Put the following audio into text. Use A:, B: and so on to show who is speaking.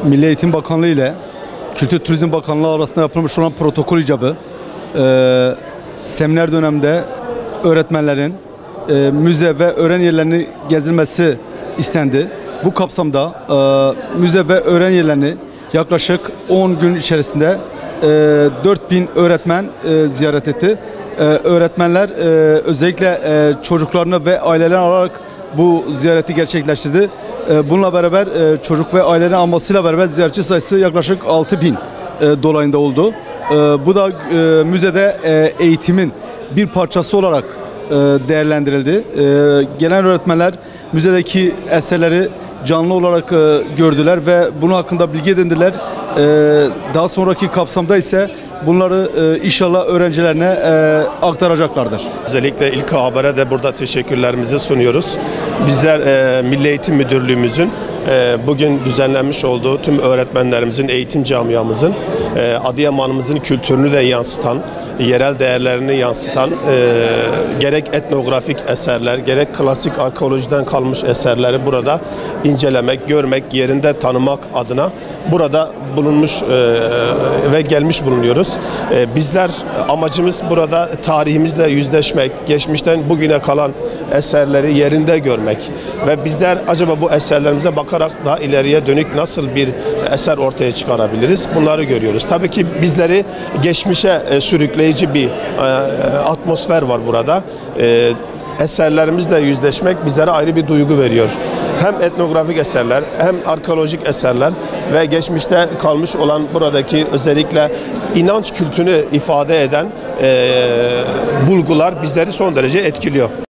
A: Milli Eğitim Bakanlığı ile Kültür Turizm Bakanlığı arasında yapılmış olan protokol icabı seminer döneminde öğretmenlerin müze ve öğren yerlerini gezilmesi istendi. Bu kapsamda müze ve öğren yerlerini yaklaşık 10 gün içerisinde 4000 öğretmen ziyaret etti. Öğretmenler özellikle çocuklarını ve ailelerini alarak bu ziyareti gerçekleştirdi. Bununla beraber çocuk ve ailelerin almasıyla beraber ziyaretçi sayısı yaklaşık 6000 dolayında oldu. Bu da müzede eğitimin bir parçası olarak değerlendirildi. Gelen öğretmenler müzedeki eserleri canlı olarak gördüler ve bunun hakkında bilgi edindiler. Daha sonraki kapsamda ise bunları inşallah öğrencilerine aktaracaklardır.
B: Özellikle İlk Haber'e de burada teşekkürlerimizi sunuyoruz. Bizler Milli Eğitim Müdürlüğümüzün bugün düzenlenmiş olduğu tüm öğretmenlerimizin, eğitim camiamızın, Adıyaman'ımızın kültürünü de yansıtan, yerel değerlerini yansıtan gerek etnografik eserler, gerek klasik arkeolojiden kalmış eserleri burada incelemek, görmek, yerinde tanımak adına burada bulunmuş ve gelmiş bulunuyoruz. Bizler amacımız burada tarihimizle yüzleşmek, geçmişten bugüne kalan eserleri yerinde görmek ve bizler acaba bu eserlerimize bakarak daha ileriye dönük nasıl bir eser ortaya çıkarabiliriz? Bunları görüyoruz. Tabii ki bizleri geçmişe sürükleyici bir atmosfer var burada. Eserlerimizle yüzleşmek bizlere ayrı bir duygu veriyor. Hem etnografik eserler, hem arkeolojik eserler ve geçmişte kalmış olan buradaki özellikle inanç kültünü ifade eden bulgular bizleri son derece etkiliyor.